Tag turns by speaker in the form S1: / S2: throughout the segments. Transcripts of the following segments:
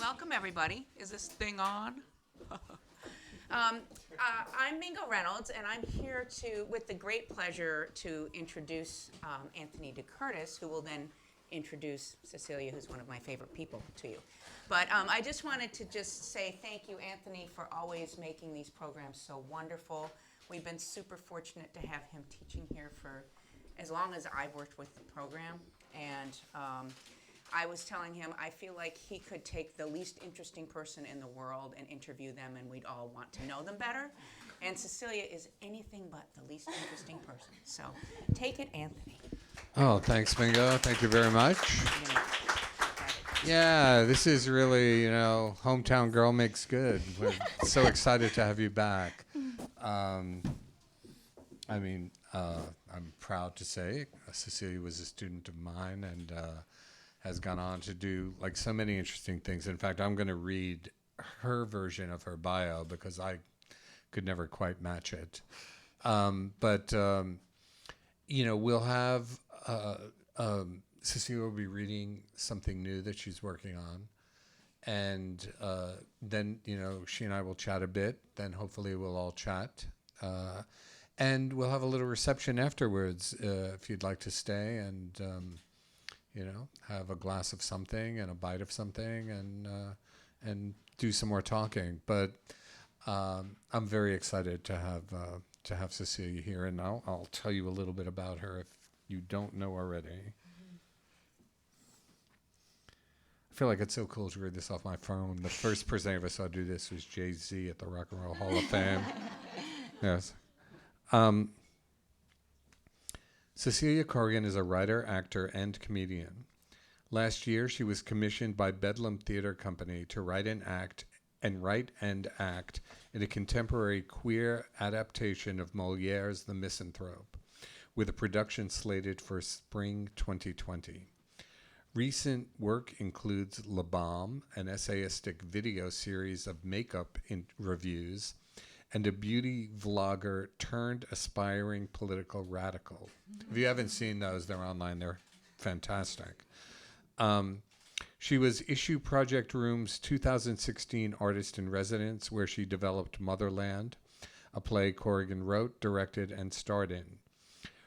S1: Welcome, everybody. Is this thing on? I'm Mingo Reynolds, and I'm here with the great pleasure to introduce Anthony DeCurtis, who will then introduce Cecilia, who's one of my favorite people, to you. But I just wanted to say thank you, Anthony, for always making these programs so wonderful. We've been super fortunate to have him teaching here for as long as I've worked with the program. And I was telling him I feel like he could take the least interesting person in the world and interview them, and we'd all want to know them better. And Cecilia is anything but the least interesting person. So take it, Anthony.
S2: Oh, thanks, Mingo. Thank you very much. Yeah, this is really, hometown girl makes good. We're so excited to have you back. I'm proud to say Cecilia was a student of mine and has gone on to do like so many interesting things. In fact, I'm going to read her version of her bio because I could never quite match it. We'll have Cecilia will be reading something new that she's working on. And then, she and I will chat a bit. Then hopefully we'll all chat. And we'll have a little reception afterwards if you'd like to stay and, have a glass of something and a bite of something and do some more talking. But I'm very excited to have Cecilia here, and I'll tell you a little bit about her if you don't know already. I feel like it's so cool to read this off my phone. The first person I ever saw do this was Jay-Z at the Rock and Roll Hall of Fame. Yes. Cecilia Corrigan is a writer, actor, and comedian. Last year, she was commissioned by Bedlam Theater Company to write and act in a contemporary queer adaptation of Moliere's The Misanthrope, with a production slated for spring 2020. Recent work includes Balm, an essayistic video series of makeup reviews, and a beauty vlogger turned aspiring political radical. If you haven't seen those, they're online. They're fantastic. She was Issue Project Room's 2016 Artist in Residence, where she developed Motherland, a play Corrigan wrote, directed, and starred in.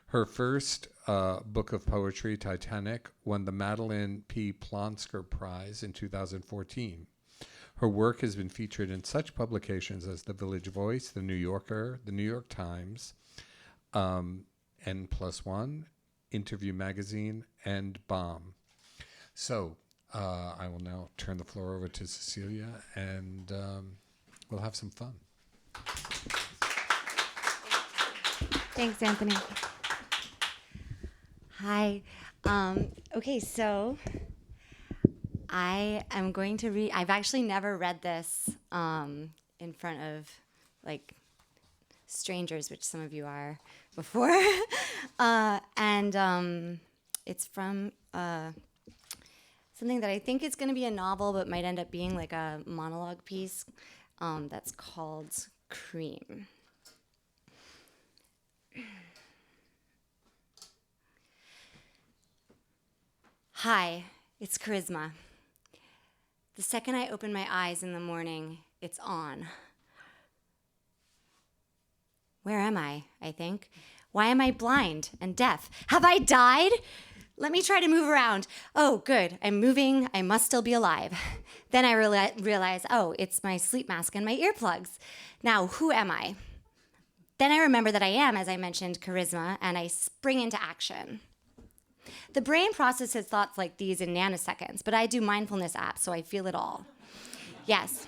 S2: Her first book of poetry, Titanic, won the Madeline P. Plonsker Prize in 2014. Her work has been featured in such publications as The Village Voice, The New Yorker, The New York Times, N+1, Interview Magazine, and Balm. So I will now turn the floor over to Cecilia, and we'll have some fun.
S3: Thanks, Anthony. Hi. Okay, so I am going to read. I've actually never read this in front of strangers, which some of you are before. And it's from something that I think is going to be a novel, but might end up being like a monologue piece that's called Cream. Hi, it's Charisma. The second I open my eyes in the morning, it's on. Where am I think? Why am I blind and deaf? Have I died? Let me try to move around. Oh, good, I'm moving, I must still be alive. Then I realize, oh, it's my sleep mask and my earplugs. Now, who am I? Then I remember that I am, as I mentioned, Charisma, and I spring into action. The brain processes thoughts like these in nanoseconds, but I do mindfulness apps, so I feel it all. Yes.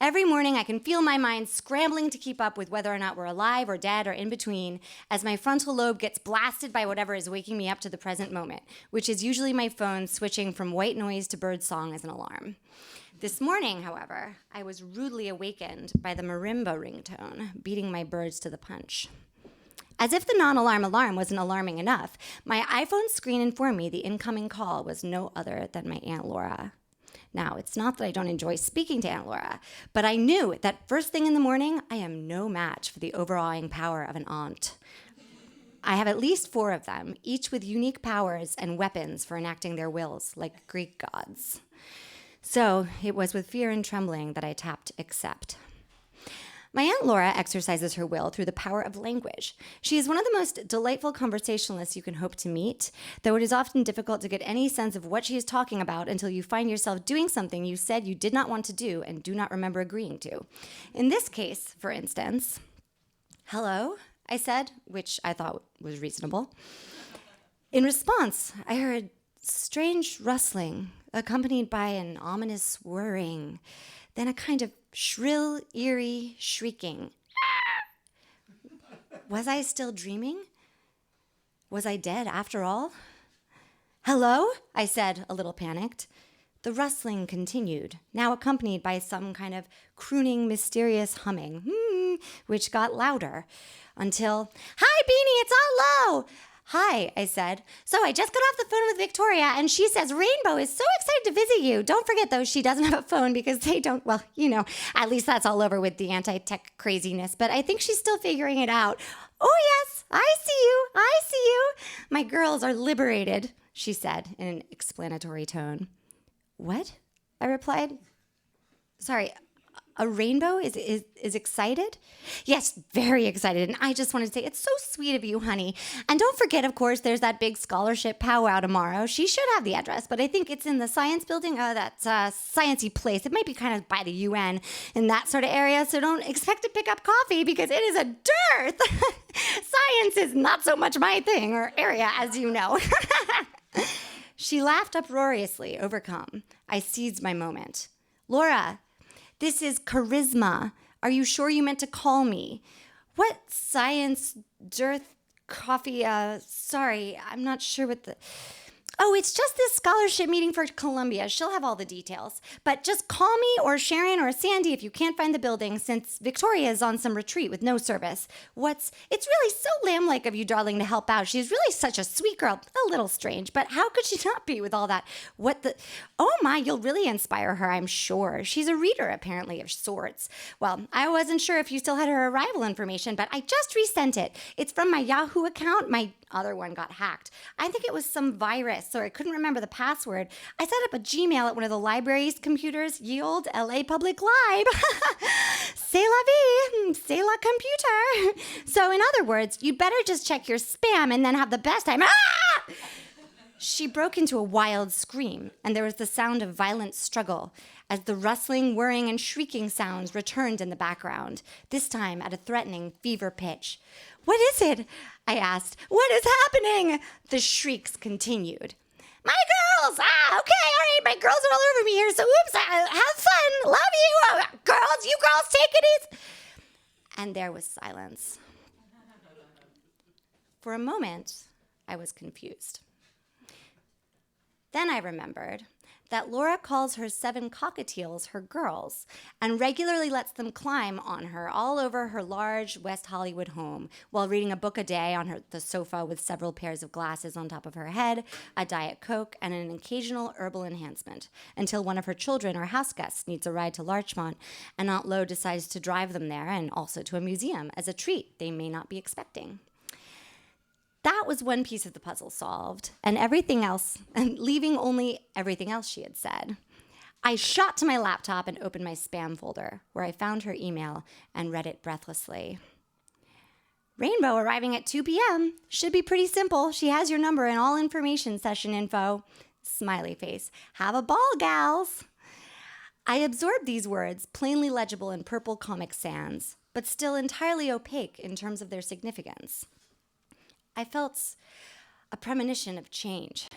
S3: Every morning, I can feel my mind scrambling to keep up with whether or not we're alive or dead or in between, as my frontal lobe gets blasted by whatever is waking me up to the present moment, which is usually my phone switching from white noise to bird song as an alarm. This morning, however, I was rudely awakened by the marimba ringtone, beating my birds to the punch. As if the non-alarm alarm wasn't alarming enough, my iPhone screen informed me the incoming call was no other than my Aunt Laura. Now, it's not that I don't enjoy speaking to Aunt Laura, but I knew that first thing in the morning, I am no match for the overawing power of an aunt. I have at least 4 of them, each with unique powers and weapons for enacting their wills, like Greek gods. So it was with fear and trembling that I tapped accept. My Aunt Laura exercises her will through the power of language. She is one of the most delightful conversationalists you can hope to meet, though it is often difficult to get any sense of what she is talking about until you find yourself doing something you said you did not want to do and do not remember agreeing to. In this case, for instance, "Hello," I said, which I thought was reasonable. In response, I heard strange rustling, accompanied by an ominous whirring, then a kind of shrill, eerie shrieking. Was I still dreaming? Was I dead after all? "Hello?" I said, a little panicked. The rustling continued, now accompanied by some kind of crooning, mysterious humming, which got louder, until, "Hi, Beanie, it's all low." "Hi," I said. "So I just got off the phone with Victoria, and she says Rainbow is so excited to visit you. Don't forget, though, she doesn't have a phone because they don't, well, at least that's all over with the anti-tech craziness. But I think she's still figuring it out." "Oh, yes, I see you. I see you. My girls are liberated," she said in an explanatory tone. "What?" I replied. "Sorry, a rainbow is excited?" "Yes, very excited. And I just wanted to say it's so sweet of you, honey. And don't forget, of course, there's that big scholarship powwow tomorrow. She should have the address, but I think it's in the science building, that sciencey place. It might be kind of by the UN in that sort of area, so don't expect to pick up coffee because it is a dearth. Science is not so much my thing or area, as you know." She laughed uproariously, overcome. I seized my moment. "Laura, this is charisma. Are you sure you meant to call me? What science, dearth, coffee, sorry, I'm not sure what the... Oh, it's just this scholarship meeting for Columbia. She'll have all the details. But just call me or Sharon or Sandy if you can't find the building, since Victoria is on some retreat with no service. It's really so lamb-like of you, darling, to help out. She's really such a sweet girl. A little strange, but how could she not be with all that? Oh my, you'll really inspire her, I'm sure. She's a reader, apparently, of sorts. Well, I wasn't sure if you still had her arrival information, but I just resent it. It's from my Yahoo account. My other one got hacked. I think it was some virus, or I couldn't remember the password. I set up a Gmail at one of the library's computers, ye old LA Public Lib. C'est la vie, c'est la computer. So in other words, you'd better just check your spam and then have the best time. Ah! She broke into a wild scream, and there was the sound of violent struggle as the rustling, whirring, and shrieking sounds returned in the background, this time at a threatening fever pitch. "What is it?" I asked. "What is happening?" The shrieks continued. "My girls! Okay, all right, my girls are all over me here, so oops, have fun, love you, girls, you girls, take it easy." And there was silence. For a moment, I was confused. Then I remembered that Laura calls her 7 cockatiels her girls and regularly lets them climb on her all over her large West Hollywood home while reading a book a day on the sofa with several pairs of glasses on top of her head, a Diet Coke, and an occasional herbal enhancement until one of her children or house guests needs a ride to Larchmont and Aunt Lo decides to drive them there and also to a museum as a treat they may not be expecting. That was one piece of the puzzle solved, and leaving only everything else she had said. I shot to my laptop and opened my spam folder, where I found her email and read it breathlessly. "Rainbow arriving at 2 p.m. Should be pretty simple. She has your number and all information session info." Smiley face. "Have a ball, gals." I absorbed these words, plainly legible in purple Comic Sans, but still entirely opaque in terms of their significance. I felt a premonition of change,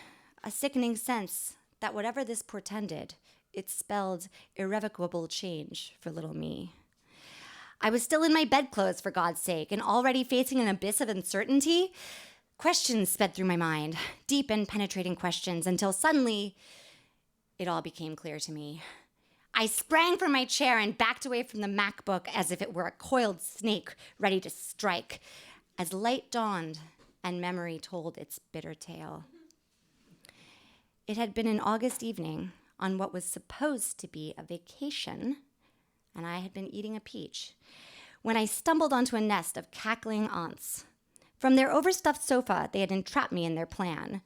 S3: a sickening sense that whatever this portended, it spelled irrevocable change for little me. I was still in my bedclothes, for God's sake, and already facing an abyss of uncertainty. Questions sped through my mind, deep and penetrating questions, until suddenly it all became clear to me. I sprang from my chair and backed away from the MacBook as if it were a coiled snake ready to strike, as light dawned and memory told its bitter tale. It had been an August evening on what was supposed to be a vacation, and I had been eating a peach, when I stumbled onto a nest of cackling aunts. From their overstuffed sofa, they had entrapped me in their plan.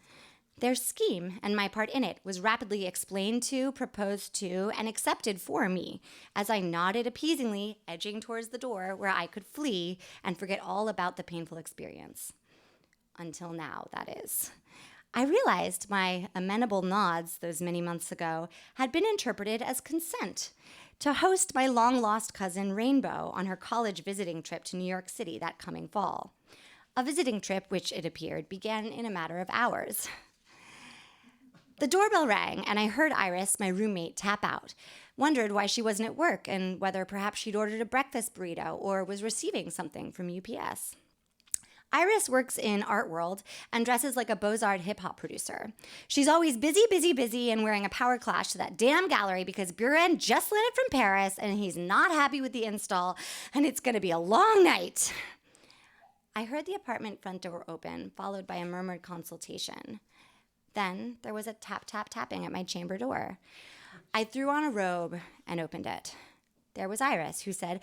S3: Their scheme and my part in it was rapidly explained to, proposed to, and accepted for me as I nodded appeasingly, edging towards the door where I could flee and forget all about the painful experience. Until now, that is. I realized my amenable nods those many months ago had been interpreted as consent to host my long-lost cousin Rainbow on her college visiting trip to New York City that coming fall. A visiting trip which, it appeared, began in a matter of hours. The doorbell rang, and I heard Iris, my roommate, tap out. Wondered why she wasn't at work and whether perhaps she'd ordered a breakfast burrito or was receiving something from UPS. Iris works in art world and dresses like a Beaux-Arts hip-hop producer. She's always busy, busy, busy and wearing a power clash to that damn gallery because Buren just landed from Paris and he's not happy with the install and it's going to be a long night. I heard the apartment front door open, followed by a murmured consultation. Then there was a tap, tap, tapping at my chamber door. I threw on a robe and opened it. There was Iris, who said,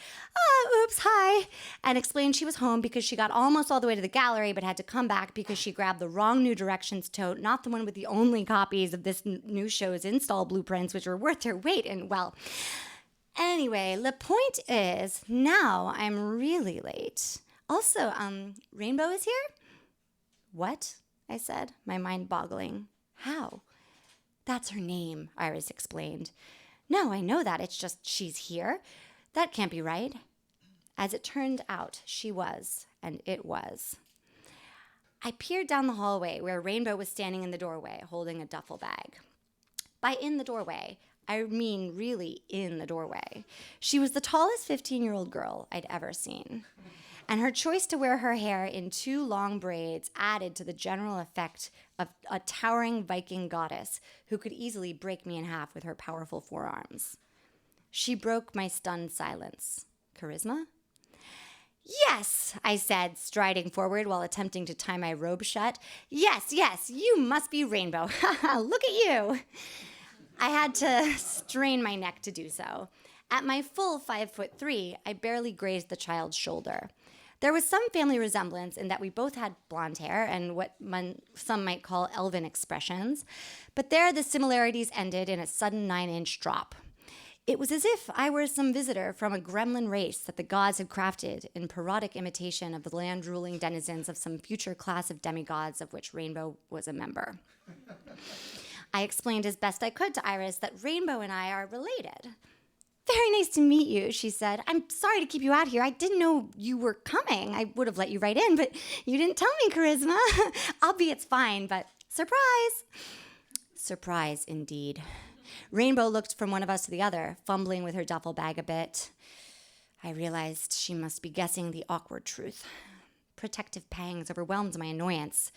S3: oops, hi, and explained she was home because she got almost all the way to the gallery but had to come back because she grabbed the wrong New Directions tote, not the one with the only copies of this new show's install blueprints, which were worth their weight in, well, anyway, the point is, now I'm really late. Also, Rainbow is here? What? I said, my mind boggling. How? That's her name, Iris explained. No, I know that. It's just she's here. That can't be right. As it turned out, she was, and it was. I peered down the hallway where Rainbow was standing in the doorway, holding a duffel bag. By in the doorway, I mean really in the doorway. She was the tallest 15-year-old girl I'd ever seen. And her choice to wear her hair in 2 long braids added to the general effect of a towering Viking goddess who could easily break me in half with her powerful forearms. She broke my stunned silence. Charisma? Yes, I said, striding forward while attempting to tie my robe shut. Yes, you must be Rainbow. Look at you. I had to strain my neck to do so. At my full 5'3", I barely grazed the child's shoulder. There was some family resemblance in that we both had blonde hair and what some might call elven expressions, but there the similarities ended in a sudden 9-inch drop. It was as if I were some visitor from a gremlin race that the gods had crafted in parodic imitation of the land-ruling denizens of some future class of demigods of which Rainbow was a member. I explained as best I could to Iris that Rainbow and I are related. Very nice to meet you, she said. I'm sorry to keep you out here. I didn't know you were coming. I would have let you right in, but you didn't tell me, Charisma. I'll be it's fine, but surprise. Surprise, indeed. Rainbow looked from one of us to the other, fumbling with her duffel bag a bit. I realized she must be guessing the awkward truth. Protective pangs overwhelmed my annoyance.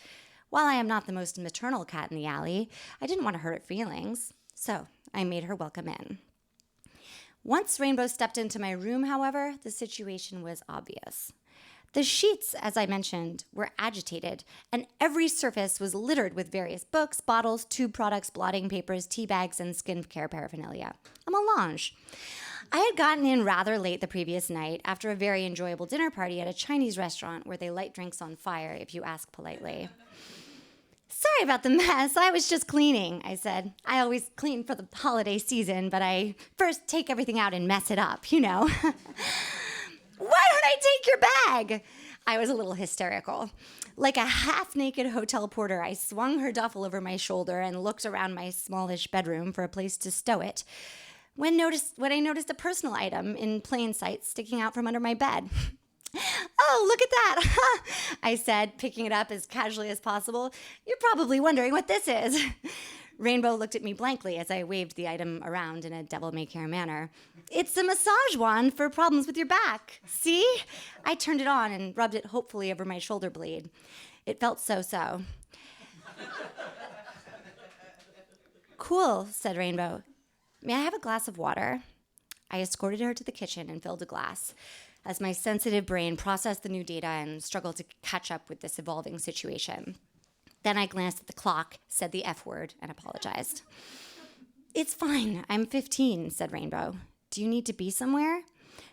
S3: While I am not the most maternal cat in the alley, I didn't want to hurt her feelings, so I made her welcome in. Once Rainbow stepped into my room, however, the situation was obvious. The sheets, as I mentioned, were agitated, and every surface was littered with various books, bottles, tube products, blotting papers, tea bags, and skincare paraphernalia. A melange. I had gotten in rather late the previous night after a very enjoyable dinner party at a Chinese restaurant where they light drinks on fire, if you ask politely. Sorry about the mess. I was just cleaning, I said. I always clean for the holiday season, but I first take everything out and mess it up, you know. Why don't I take your bag? I was a little hysterical. Like a half-naked hotel porter, I swung her duffel over my shoulder and looked around my smallish bedroom for a place to stow it, when I noticed a personal item in plain sight sticking out from under my bed. Oh, look at that, I said, picking it up as casually as possible. You're probably wondering what this is. Rainbow looked at me blankly as I waved the item around in a devil-may-care manner. It's a massage wand for problems with your back. See? I turned it on and rubbed it hopefully over my shoulder blade. It felt so-so. Cool, said Rainbow. May I have a glass of water? I escorted her to the kitchen and filled a glass, as my sensitive brain processed the new data and struggled to catch up with this evolving situation. Then I glanced at the clock, said the F word, and apologized. It's fine. I'm 15, said Rainbow. Do you need to be somewhere?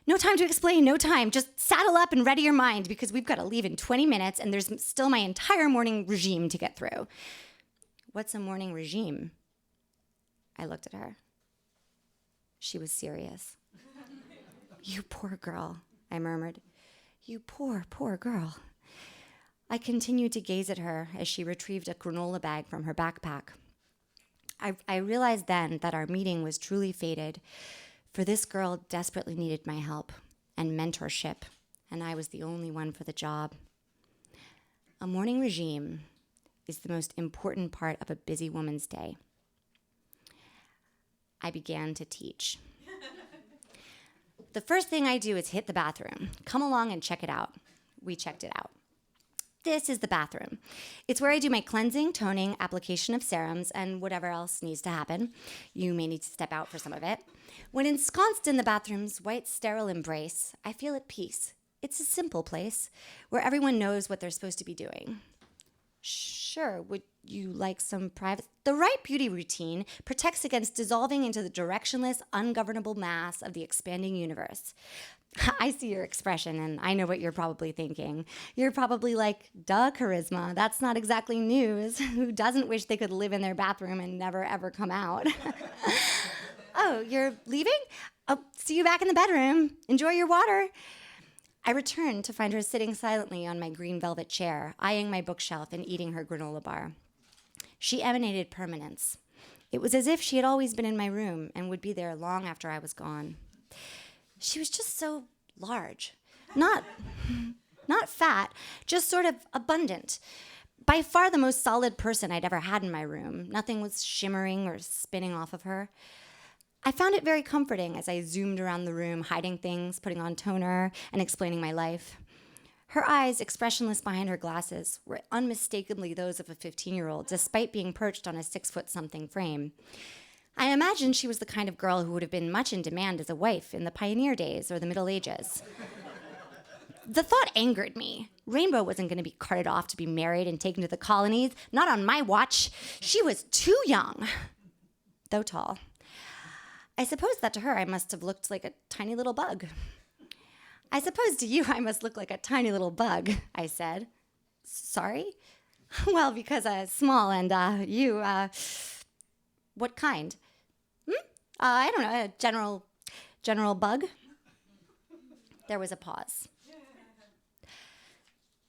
S3: No time to explain, no time. Just saddle up and ready your mind because we've got to leave in 20 minutes and there's still my entire morning regime to get through. What's a morning regime? I looked at her. She was serious. You poor girl, I murmured. You poor, poor girl. I continued to gaze at her as she retrieved a granola bag from her backpack. I realized then that our meeting was truly fated, for this girl desperately needed my help and mentorship, and I was the only one for the job. A morning regime is the most important part of a busy woman's day. I began to teach. The first thing I do is hit the bathroom. Come along and check it out. We checked it out. This is the bathroom. It's where I do my cleansing, toning, application of serums, and whatever else needs to happen. You may need to step out for some of it. When ensconced in the bathroom's white, sterile embrace, I feel at peace. It's a simple place where everyone knows what they're supposed to be doing. Sure, would you like some private? The right beauty routine protects against dissolving into the directionless, ungovernable mass of the expanding universe. I see your expression, and I know what you're probably thinking. You're probably like, duh, charisma, that's not exactly news. Who doesn't wish they could live in their bathroom and never, ever come out? Oh, you're leaving? Oh, see you back in the bedroom. Enjoy your water. I returned to find her sitting silently on my green velvet chair, eyeing my bookshelf and eating her granola bar. She emanated permanence. It was as if she had always been in my room and would be there long after I was gone. She was just so large. Not fat, just sort of abundant. By far the most solid person I'd ever had in my room. Nothing was shimmering or spinning off of her. I found it very comforting as I zoomed around the room, hiding things, putting on toner, and explaining my life. Her eyes, expressionless behind her glasses, were unmistakably those of a 15-year-old, despite being perched on a 6-foot-something frame. I imagined she was the kind of girl who would have been much in demand as a wife in the pioneer days or the Middle Ages. The thought angered me. Rainbow wasn't going to be carted off to be married and taken to the colonies, not on my watch. She was too young, though tall. I suppose that to her I must have looked like a tiny little bug. I suppose to you I must look like a tiny little bug, I said. Sorry? Well, because small and you, what kind? I don't know, a general bug? There was a pause.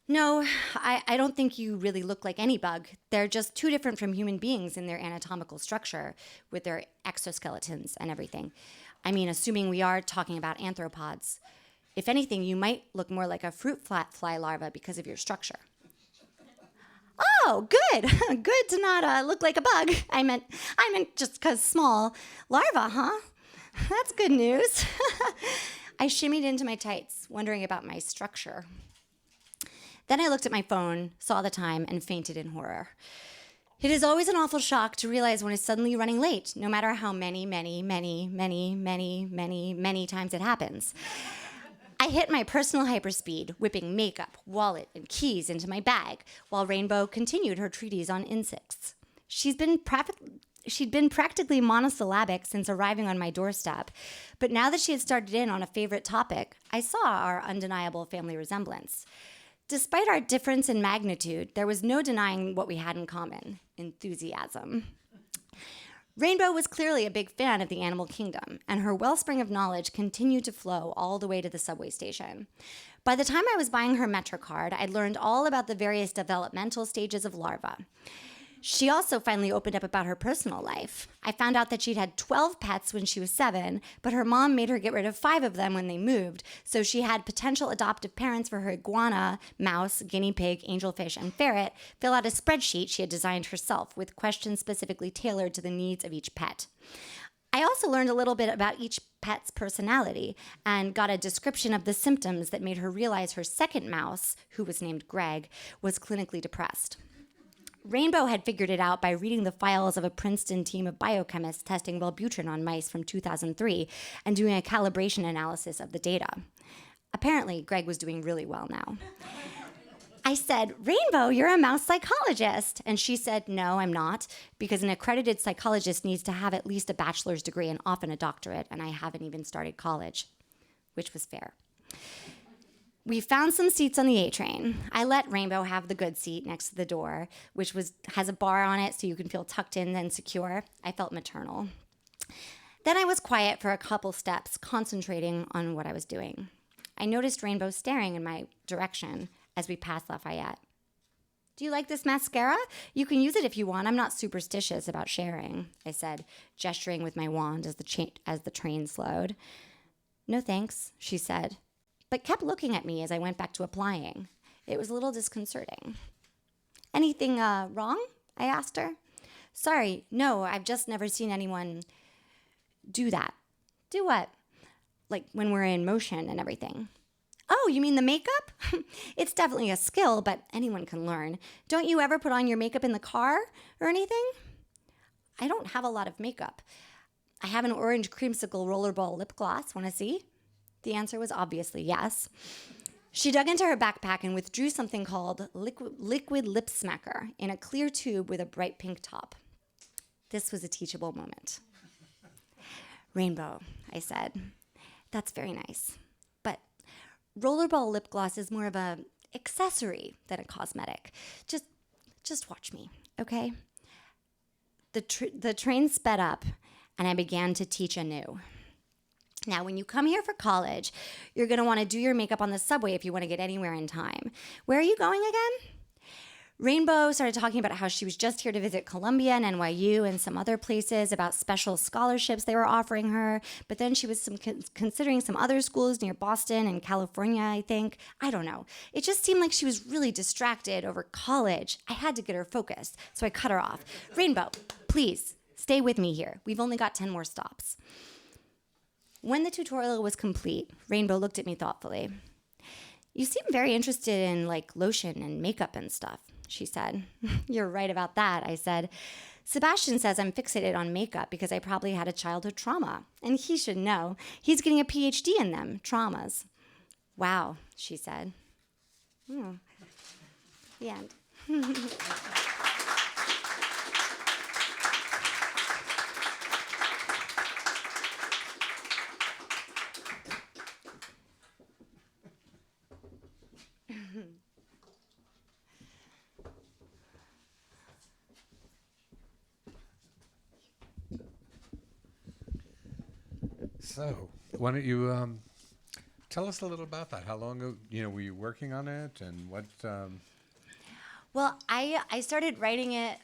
S3: No, I don't think you really look like any bug. They're just too different from human beings in their anatomical structure, with their exoskeletons and everything. I mean, assuming we are talking about arthropods. If anything, you might look more like a fruit fly larva because of your structure. Oh, good. Good to not look like a bug. I meant just because small. Larva, huh? That's good news. I shimmied into my tights, wondering about my structure. Then I looked at my phone, saw the time, and fainted in horror. It is always an awful shock to realize one is suddenly running late, no matter how many times it happens. I hit my personal hyperspeed, whipping makeup, wallet, and keys into my bag, while Rainbow continued her treatise on insects. She'd been practically monosyllabic since arriving on my doorstep, but now that she had started in on a favorite topic, I saw our undeniable family resemblance. Despite our difference in magnitude, there was no denying what we had in common: enthusiasm. Rainbow was clearly a big fan of the animal kingdom, and her wellspring of knowledge continued to flow all the way to the subway station. By the time I was buying her MetroCard, I'd learned all about the various developmental stages of larva. She also finally opened up about her personal life. I found out that she'd had 12 pets when she was 7, but her mom made her get rid of 5 of them when they moved, so she had potential adoptive parents for her iguana, mouse, guinea pig, angelfish, and ferret fill out a spreadsheet she had designed herself with questions specifically tailored to the needs of each pet. I also learned a little bit about each pet's personality and got a description of the symptoms that made her realize her second mouse, who was named Greg, was clinically depressed. Rainbow had figured it out by reading the files of a Princeton team of biochemists testing Wellbutrin on mice from 2003 and doing a calibration analysis of the data. Apparently, Greg was doing really well now. I said, Rainbow, you're a mouse psychologist. And she said, no, I'm not, because an accredited psychologist needs to have at least a bachelor's degree and often a doctorate, and I haven't even started college, which was fair. We found some seats on the A train. I let Rainbow have the good seat next to the door, which has a bar on it so you can feel tucked in and secure. I felt maternal. Then I was quiet for a couple steps, concentrating on what I was doing. I noticed Rainbow staring in my direction as we passed Lafayette. Do you like this mascara? You can use it if you want. I'm not superstitious about sharing, I said, gesturing with my wand as the train slowed. No thanks, she said, but kept looking at me as I went back to applying. It was a little disconcerting. Anything wrong? I asked her. Sorry, no, I've just never seen anyone do that. Do what? Like when we're in motion and everything. Oh, you mean the makeup? It's definitely a skill, but anyone can learn. Don't you ever put on your makeup in the car or anything? I don't have a lot of makeup. I have an orange creamsicle rollerball lip gloss. Want to see? The answer was obviously yes. She dug into her backpack and withdrew something called liquid lip smacker in a clear tube with a bright pink top. This was a teachable moment. Rainbow, I said. That's very nice. But rollerball lip gloss is more of an accessory than a cosmetic. Just watch me, okay? The train sped up, and I began to teach anew. Now, when you come here for college, you're going to want to do your makeup on the subway if you want to get anywhere in time. Where are you going again? Rainbow started talking about how she was just here to visit Columbia and NYU and some other places, about special scholarships they were offering her. But then she was considering some other schools near Boston and California, I think. I don't know. It just seemed like she was really distracted over college. I had to get her focused, so I cut her off. Rainbow, please, stay with me here. We've only got 10 more stops. When the tutorial was complete, Rainbow looked at me thoughtfully. You seem very interested in like lotion and makeup and stuff, she said. You're right about that, I said. Sebastian says I'm fixated on makeup because I probably had a childhood trauma, and he should know. He's getting a PhD in them, traumas. Wow, she said. The end.
S2: So, why don't you tell us a little about that? How long were you working on it, and what?
S3: Well, I started writing it.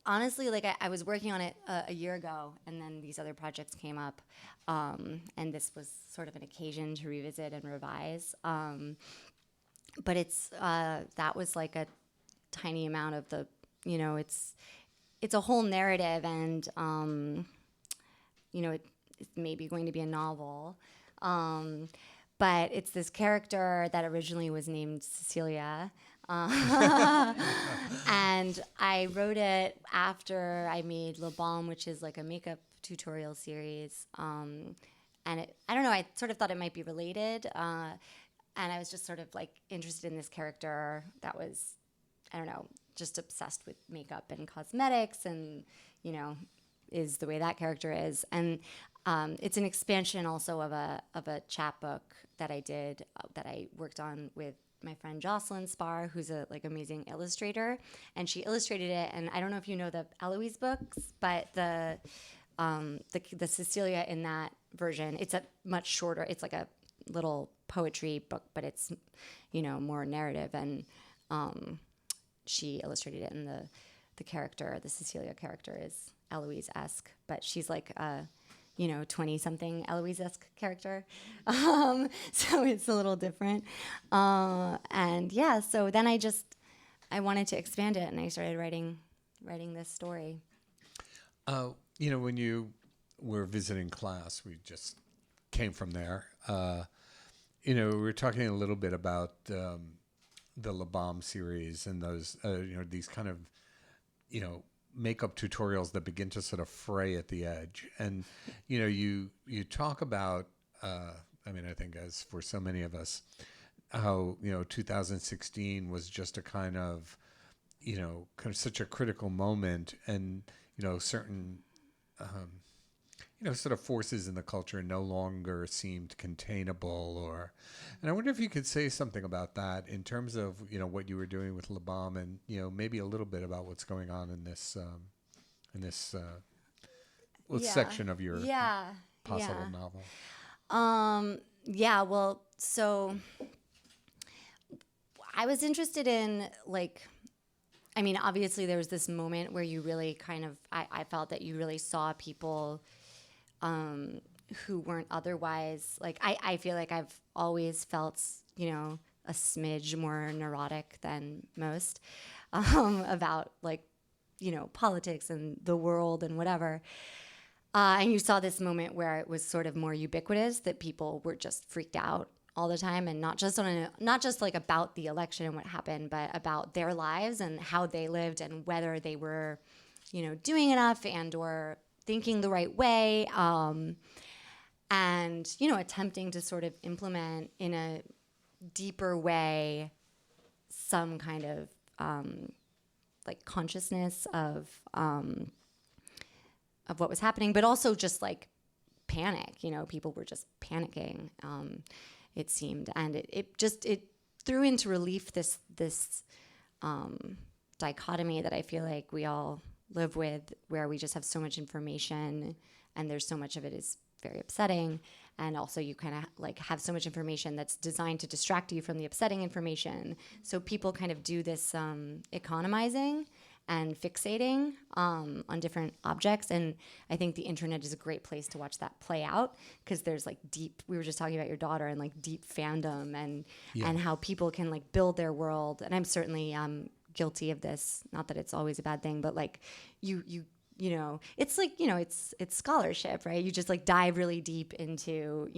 S3: Honestly, like I was working on it a year ago, and then these other projects came up, and this was sort of an occasion to revisit and revise. But that was like a tiny amount of the, it's a whole narrative, and it's maybe going to be a novel. But it's this character that originally was named Cecilia. And I wrote it after I made Balm, which is like a makeup tutorial series. And I don't know, I sort of thought it might be related. And I was just sort of like interested in this character that was, I don't know, just obsessed with makeup and cosmetics and, is the way that character is. And it's an expansion also of a chapbook that I did, that I worked on with my friend Jocelyn Spar, who's a amazing illustrator, and she illustrated it. And I don't know if you know the Eloise books, but the Cecilia in that version, it's a much shorter. It's like a little poetry book, but it's more narrative. And she illustrated it, and the character, the Cecilia character, is Eloise-esque, but she's like a 20-something Eloise-esque character. So it's a little different. And yeah, so then I wanted to expand it, and I started writing this story.
S2: When you were visiting class, we just came from there. We were talking a little bit about the Balm series and those, these kind of, makeup tutorials that begin to sort of fray at the edge. And, you talk about, I think as for so many of us, how, 2016 was just a kind of such a critical moment, and, certain sort of forces in the culture no longer seemed containable. And I wonder if you could say something about that in terms of, what you were doing with Balm, and, maybe a little bit about what's going on in this section of your possible novel.
S3: Well, so I was interested in, obviously there was this moment where you really kind of, I felt that you really saw people who weren't otherwise, I feel like I've always felt, a smidge more neurotic than most about, politics and the world and whatever. And you saw this moment where it was sort of more ubiquitous, that people were just freaked out all the time, and not just about the election and what happened, but about their lives and how they lived and whether they were, doing enough and or thinking the right way, and attempting to sort of implement in a deeper way some kind of consciousness of what was happening, but also just panic. People were just panicking. It seemed, and it threw into relief this dichotomy that I feel like we all live with, where we just have so much information, and there's so much of it is very upsetting, and also you kind of have so much information that's designed to distract you from the upsetting information. So people kind of do this economizing and fixating on different objects. And I think the internet is a great place to watch that play out, because there's deep, we were just talking about your daughter, and deep fandom and how people can build their world. And I'm certainly guilty of this, not that it's always a bad thing, but it's it's scholarship, right? You just dive really deep into,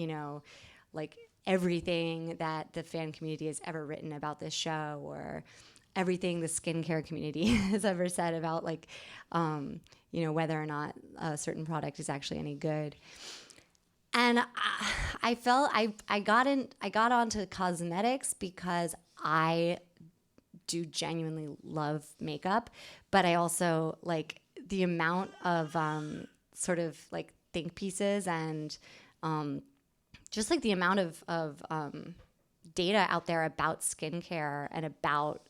S3: everything that the fan community has ever written about this show, or everything the skincare community has ever said about whether or not a certain product is actually any good. And I felt I got onto cosmetics because I do genuinely love makeup, but I also the amount of sort of think pieces and just the amount of data out there about skincare and about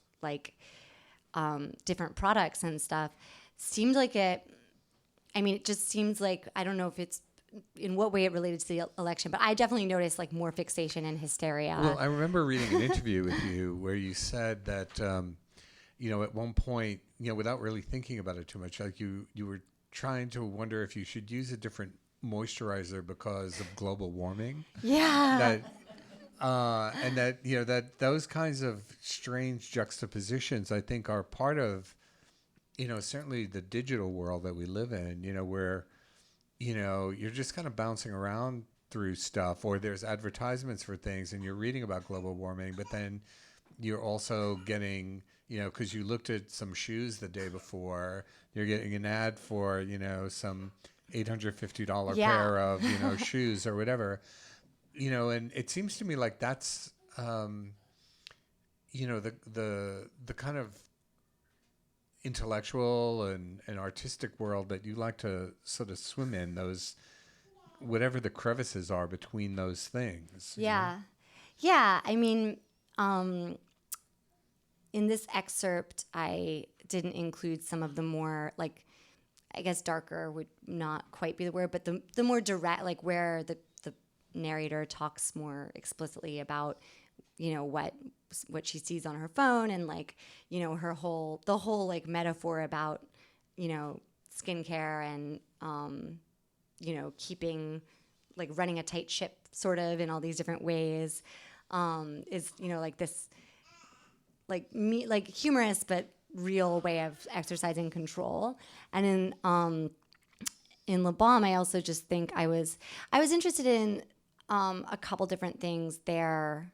S3: different products and stuff seemed it just seems I don't know if it's in what way it related to the election, but I definitely noticed more fixation and hysteria.
S2: Well, I remember reading an interview with you where you said that at one point, without really thinking about it too much, you were trying to wonder if you should use a different moisturizer because of global warming.
S3: Yeah.
S2: And that those kinds of strange juxtapositions, I think, are part of, certainly the digital world that we live in, where, you're just kind of bouncing around through stuff, or there's advertisements for things and you're reading about global warming, but then you're also getting, because you looked at some shoes the day before, you're getting an ad for, some $850 pair of, shoes or whatever. And it seems to me that's, the kind of intellectual and artistic world that you like to sort of swim in, those, whatever the crevices are between those things.
S3: Yeah. Yeah. In this excerpt, I didn't include some of the more I guess darker would not quite be the word, but the more direct, where the narrator talks more explicitly about what she sees on her phone, and the whole metaphor about skincare and keeping running a tight ship sort of in all these different ways, is this humorous but real way of exercising control. And in Balm, I also just think I was interested in a couple different things there.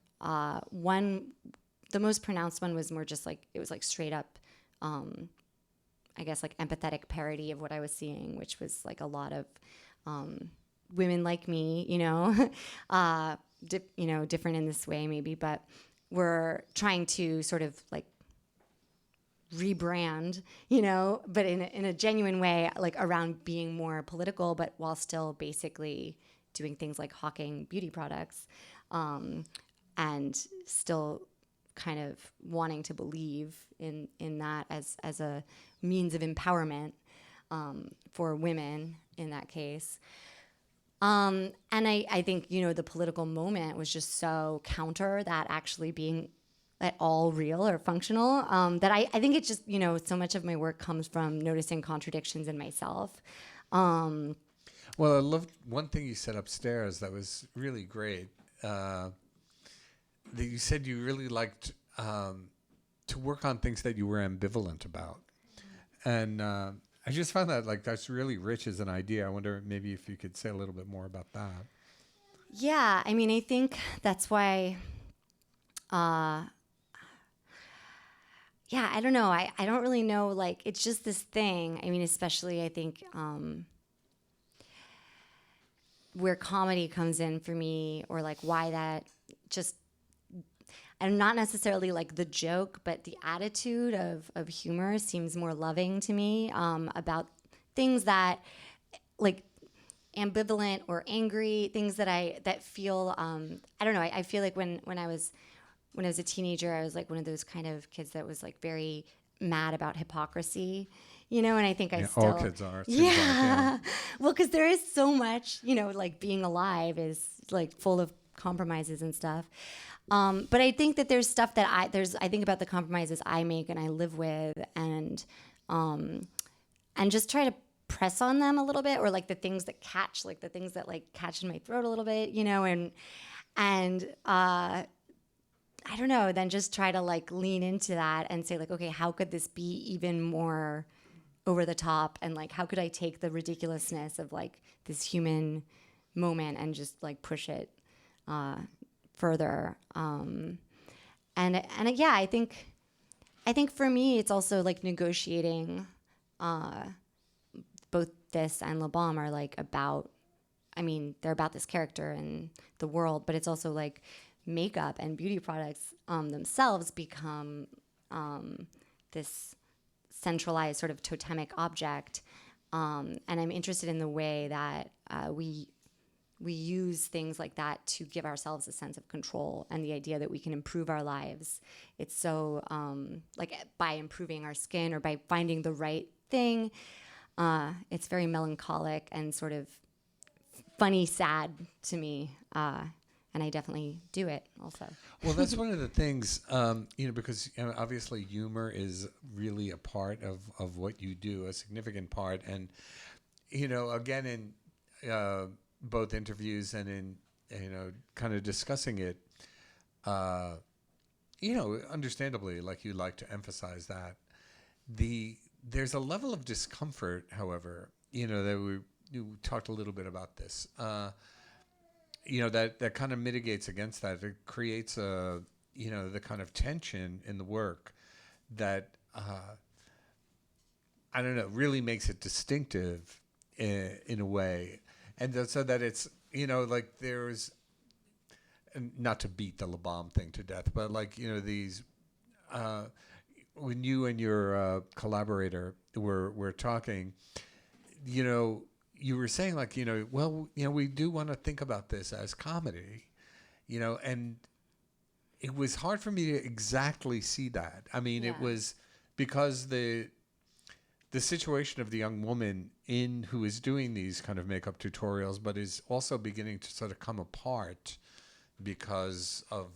S3: One, the most pronounced one was more just it was straight up, I guess empathetic parody of what I was seeing, which was a lot of women like me, different in this way maybe, but we're trying to sort of rebrand, but in a genuine way, like around being more political, but while still basically doing things like hawking beauty products, and still kind of wanting to believe in that as a means of empowerment for women in that case. And I think, the political moment was just so counter that actually being at all real or functional, that I think it's just, so much of my work comes from noticing contradictions in myself.
S2: Well, I loved one thing you said upstairs that was really great. That you said you really liked to work on things that you were ambivalent about. And I just found that that's really rich as an idea. I wonder maybe if you could say a little bit more about that.
S3: Yeah, I mean, I think that's why, I don't know. I don't really know, it's just this thing. I mean, especially I think where comedy comes in for me, or why that just, and not necessarily the joke, but the attitude of humor seems more loving to me, about things that ambivalent or angry, things that feel, I don't know. I feel like when I was a teenager, I was one of those kind of kids that was very mad about hypocrisy, and I think I still...
S2: all kids are. Yeah.
S3: Well, because there is so much, being alive is full of compromises and stuff. But I think that there's stuff that I think about the compromises I make and I live with, and just try to press on them a little bit, or the things that catch, the things that catch in my throat a little bit, and I don't know, then just try to lean into that and say okay, how could this be even more over the top, and how could I take the ridiculousness of this human moment and just push it further. And yeah, I think for me it's also negotiating. Both this and Le Balm are about, I mean, they're about this character and the world, but it's also makeup and beauty products themselves become this centralized sort of totemic object. And I'm interested in the way that we use things like that to give ourselves a sense of control, and the idea that we can improve our lives. It's so by improving our skin or by finding the right thing. It's very melancholic and sort of funny, sad to me. And I definitely do it also.
S2: Well, that's one of the things, because obviously humor is really a part of what you do, a significant part. And, again, in both interviews and in, kind of discussing it, understandably, you like to emphasize that. There's a level of discomfort, however, that you talked a little bit about this. That kind of mitigates against that. It creates the kind of tension in the work that, I don't know, really makes it distinctive in a way. And so that it's, there's, not to beat the Le Balm thing to death, but these, when you and your collaborator were talking, you were saying we do want to think about this as comedy, and it was hard for me to exactly see that. I mean, It was because the situation of the young woman who is doing these kind of makeup tutorials, but is also beginning to sort of come apart because of,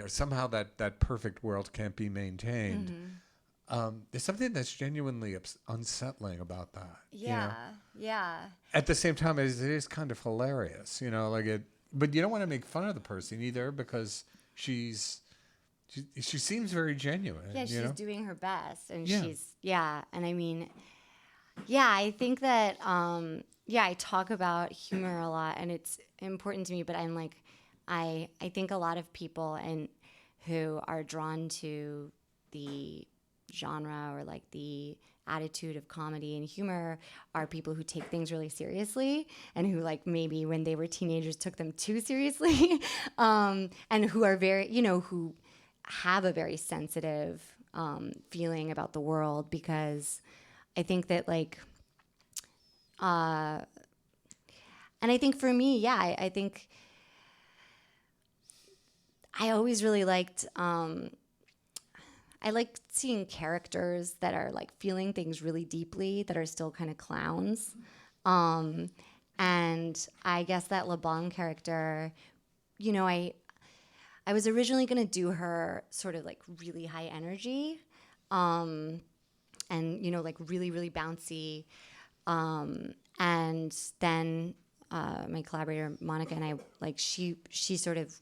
S2: somehow that perfect world can't be maintained. Mm-hmm. There's something that's genuinely unsettling about that.
S3: Yeah.
S2: At the same time, it is kind of hilarious, but you don't want to make fun of the person either, because she seems very genuine.
S3: Yeah, she's doing her best, and and I mean, I think that I talk about humor a lot, and it's important to me, but I'm I think a lot of people who are drawn to the genre or the attitude of comedy and humor are people who take things really seriously, and who maybe when they were teenagers took them too seriously, and who are very, who have a very sensitive feeling about the world, because I think that like, and I think for me, yeah, I think I always really liked, I like seeing characters that are like feeling things really deeply that are still kind of clowns. And I guess that LeBlanc character, you know, I was originally going to do her sort of like really high energy, and, you know, like really, really bouncy. And then my collaborator, Monica, and I, like, she sort of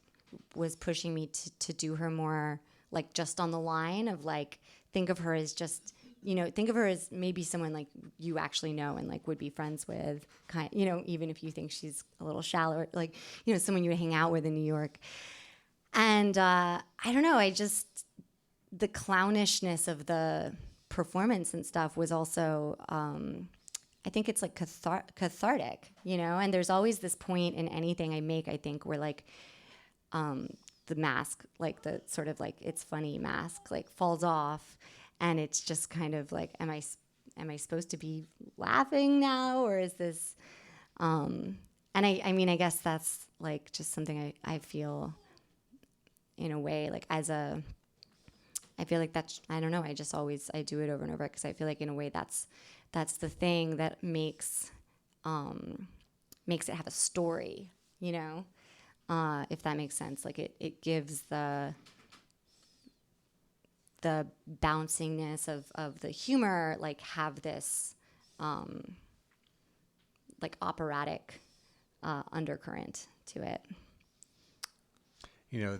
S3: was pushing me to do her more like just on the line of like, think of her as just, you know, think of her as maybe someone like you actually know and like would be friends with, kind, you know, even if you think she's a little shallow, like, you know, someone you would hang out with in New York. And I don't know, I just, the clownishness of the performance and stuff was also, I think it's like cathartic, you know, and there's always this point in anything I make, I think, where like, the mask, like the sort of like it's funny mask, like falls off, and it's just kind of like, am I supposed to be laughing now, or is this? And I mean, I guess that's like just something I feel in a way, like I feel like that's, I don't know, I just always, I do it over and over because I feel like in a way that's the thing that makes it have a story, you know. If that makes sense, like it gives the bouncingness of the humor, like have this like operatic undercurrent to it.
S2: You know,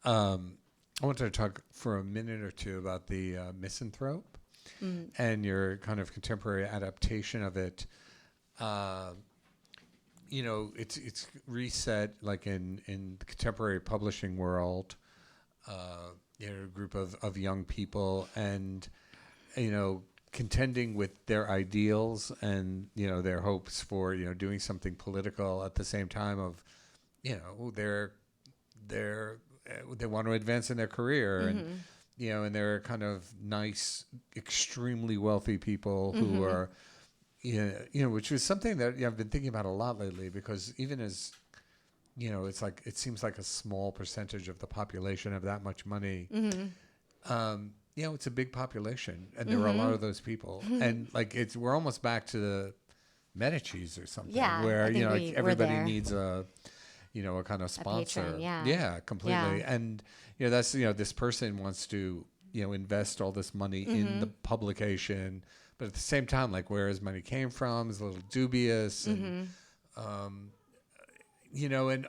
S2: I wanted to talk for a minute or two about the Misanthrope and your kind of contemporary adaptation of it. You know, it's reset like in the contemporary publishing world. You know, a group of young people, and you know, contending with their ideals and you know their hopes for you know doing something political at the same time of, you know, they want to advance in their career and you know, and they're kind of nice, extremely wealthy people who are. Yeah, you know, which was something that I've been thinking about a lot lately, because even as, you know, it's like, it seems like a small percentage of the population have that much money. You know, it's a big population, and there are a lot of those people, and like we're almost back to the Medici's or something, where you know, like everybody needs a, you know, a kind of sponsor.
S3: Patron,
S2: yeah, completely. Yeah. And you know, that's, you know, this person wants to, you know, invest all this money in the publication. But at the same time, like where his money came from is a little dubious, and you know, and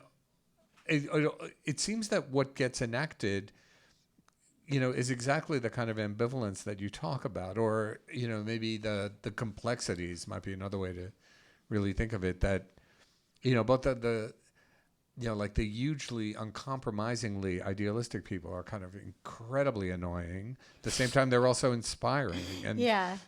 S2: it seems that what gets enacted, you know, is exactly the kind of ambivalence that you talk about, or you know, maybe the complexities might be another way to really think of it. That you know, both the you know, like the hugely uncompromisingly idealistic people are kind of incredibly annoying. At the same time, they're also inspiring. And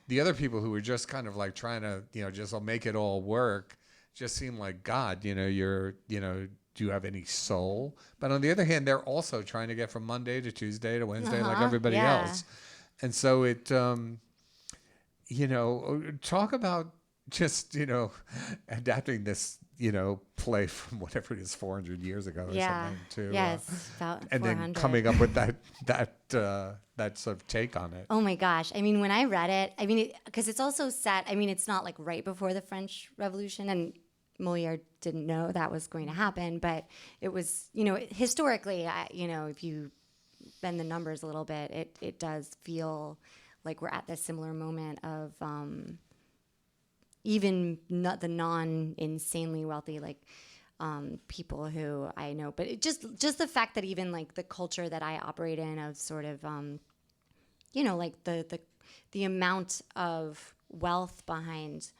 S2: the other people who are just kind of like trying to, you know, just make it all work just seem like, God, you know, you know, do you have any soul? But on the other hand, they're also trying to get from Monday to Tuesday to Wednesday like everybody else. And so it, you know, talk about just, you know, adapting this, you know, play from whatever it is, 400 years ago or something to,
S3: about
S2: and
S3: 400.
S2: then coming up with that sort of take on it.
S3: Oh my gosh. I mean, when I read it, I mean, because it's also set, I mean, it's not like right before the French Revolution, and Moliere didn't know that was going to happen, but it was, you know, historically, you know, if you bend the numbers a little bit, it does feel like we're at this similar moment of, even not the non-insanely wealthy, like people who I know, but it just the fact that even like the culture that I operate in of sort of, you know, like the amount of wealth behind,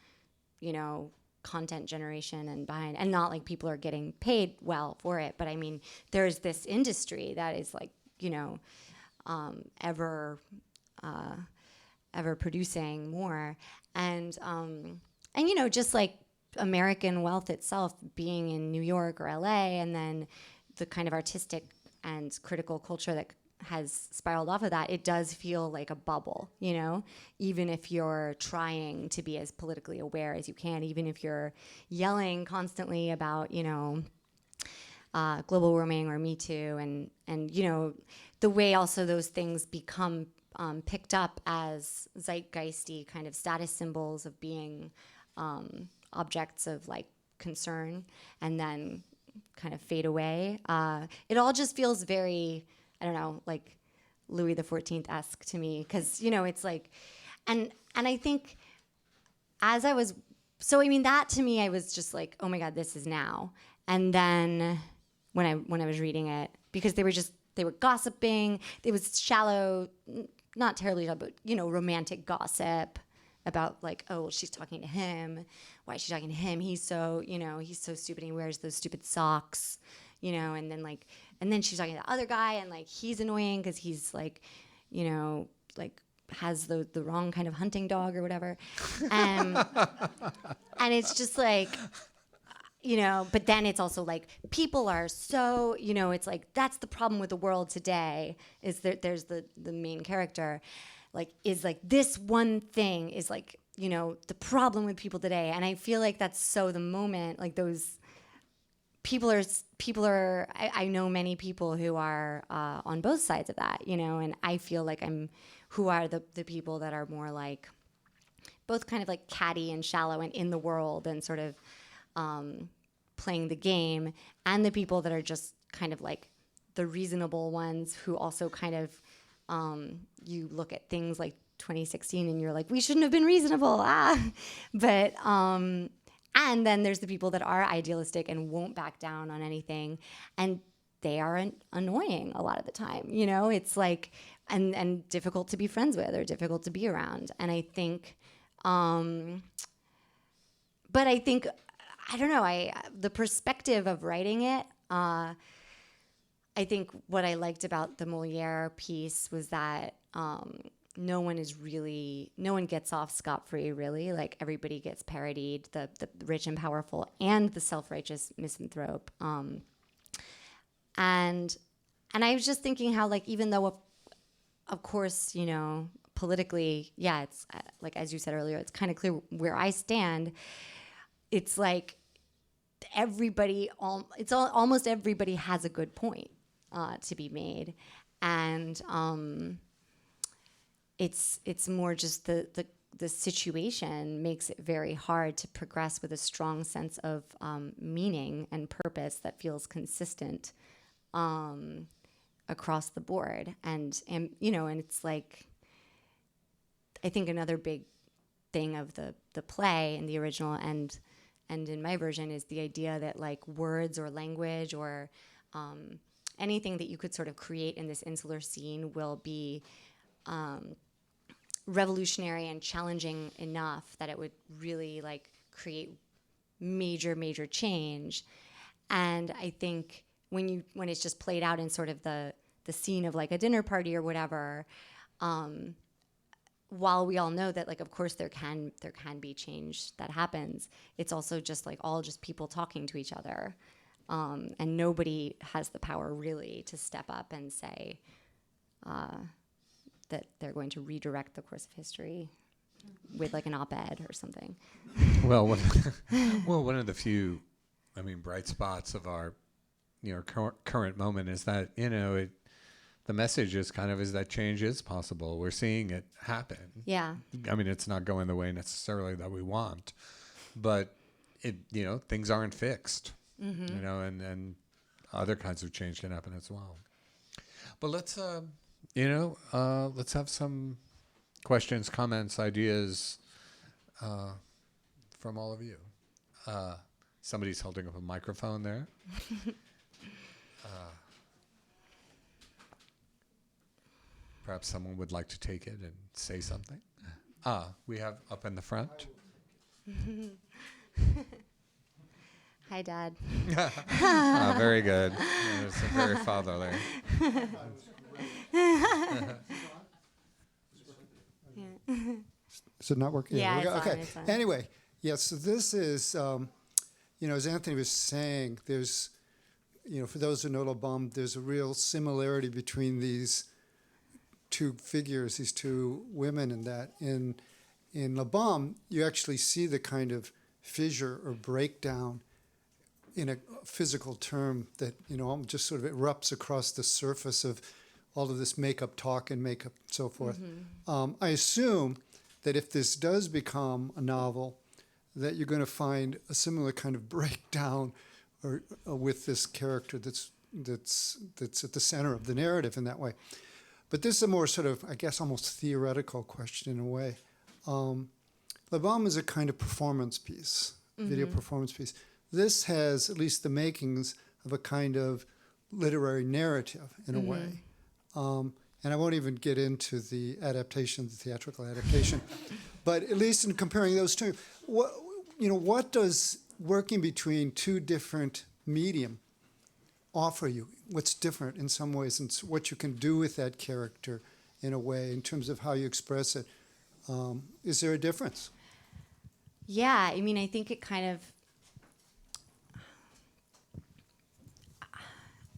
S3: you know, content generation and not like people are getting paid well for it, but I mean, there's this industry that is like, you know, ever producing more, and you know, just like American wealth itself being in New York or LA, and then the kind of artistic and critical culture that has spiraled off of that, it does feel like a bubble, you know, even if you're trying to be as politically aware as you can, even if you're yelling constantly about, you know, global warming or Me Too, and you know, the way also those things become picked up as zeitgeisty kind of status symbols of being objects of like concern, and then kind of fade away. It all just feels very, I don't know, like Louis XIV-esque to me, because, you know, it's like, and I think as I was, so I mean, that to me, I was just like, oh my God, this is now. And then when I was reading it, because they were gossiping, it was shallow, not terribly shallow, but, you know, romantic gossip about like, oh, well, she's talking to him. Why is she talking to him? He's so, you know, he's so stupid. He wears those stupid socks, you know, and then she's talking to the other guy, and like, he's annoying because he's like, you know, like has the wrong kind of hunting dog or whatever. And it's just like, you know, but then it's also like, people are so, you know, it's like, that's the problem with the world today, is that there's the main character, like, is like, this one thing is like, you know, the problem with people today. And I feel like that's so the moment, like those people are, I know many people who are on both sides of that, you know, and I feel like who are the people that are more like, both kind of like catty and shallow and in the world and sort of playing the game, and the people that are just kind of like the reasonable ones who also kind of, you look at things like 2016 and you're like, we shouldn't have been reasonable, but and then there's the people that are idealistic and won't back down on anything, and they are annoying a lot of the time, you know. It's like, and difficult to be friends with or difficult to be around. And I think, but I think, I don't know, the perspective of writing it, I think what I liked about the Moliere piece was that no one gets off scot-free, really. Like, everybody gets parodied, the rich and powerful and the self-righteous misanthrope. And I was just thinking how, like, even though, of course, you know, politically, yeah, it's like, as you said earlier, it's kind of clear where I stand. It's like almost everybody has a good point to be made, and it's more just the situation makes it very hard to progress with a strong sense of meaning and purpose that feels consistent across the board, and you know, and it's like, I think another big thing of the play and the original and in my version is the idea that like words or language or anything that you could sort of create in this insular scene will be revolutionary and challenging enough that it would really like create major change. And I think when it's just played out in sort of the scene of like a dinner party or whatever, while we all know that, like, of course there can be change that happens, it's also just like all just people talking to each other, and nobody has the power really to step up and say that they're going to redirect the course of history with like an op-ed or something.
S2: Well, one of the few, I mean, bright spots of our, you know, current moment is that, you know, the message is kind of is that change is possible. We're seeing it happen.
S3: Yeah.
S2: I mean, it's not going the way necessarily that we want, but it, you know, things aren't fixed,
S3: Mm-hmm.
S2: you know, and other kinds of change can happen as well. But let's, you know, let's have some questions, comments, ideas from all of you. Somebody's holding up a microphone there. Perhaps someone would like to take it and say something. We have up in the front.
S3: Hi, Dad.
S2: Very good. It's very fatherly.
S4: Is it not working?
S3: Yeah,
S4: we're
S3: it's
S4: go-
S3: on,
S4: okay.
S3: it's on.
S4: Anyway, yes. So this is, you know, as Anthony was saying, there's, you know, for those who know Balm, there's a real similarity between these two figures, these two women, in that in La Balm, you actually see the kind of fissure or breakdown in a physical term that, just sort of erupts across the surface of all of this makeup talk and makeup and so forth. I assume that if this does become a novel, that you're going to find a similar kind of breakdown or with this character that's at the center of the narrative in that way. But this is a more sort of, I guess, almost theoretical question in a way. La Balm is a kind of performance piece, video performance piece. This has at least the makings of a kind of literary narrative in a way. And I won't even get into the adaptation, the theatrical adaptation. But at least in comparing those two, what does working between two different medium offer you? What's different in some ways, and what you can do with that character in a way, in terms of how you express it? Is there a difference?
S3: Yeah, I mean, I think it kind of...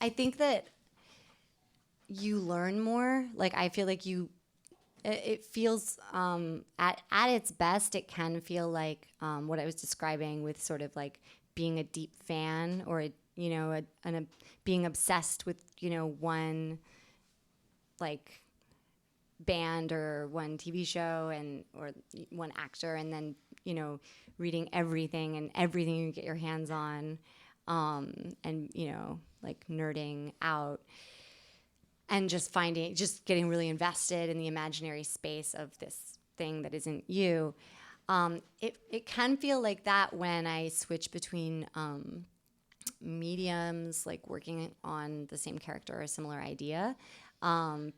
S3: I think that you learn more. Like, I feel like it feels, at its best, it can feel like what I was describing with sort of like being a deep fan, or, being obsessed with, one like band or one TV show or one actor, and then, reading everything and everything you get your hands on, and, like nerding out. And just getting really invested in the imaginary space of this thing that isn't you. It can feel like that when I switch between mediums, like working on the same character or a similar idea,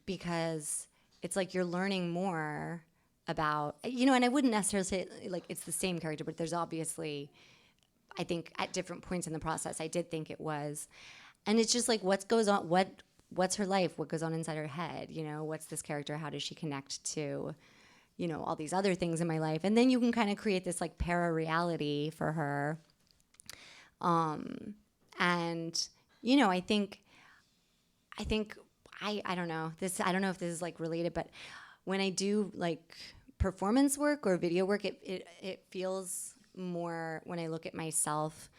S3: because it's like you're learning more about, and I wouldn't necessarily say like it's the same character, but there's obviously, I think at different points in the process, I did think it was. And it's just like, what goes on, what's her life? What goes on inside her head? What's this character? How does she connect to, all these other things in my life? And then you can kind of create this like para-reality for her. And, I think I don't know this. I don't know if this is like related, but when I do like performance work or video work, it feels more, when I look at myself,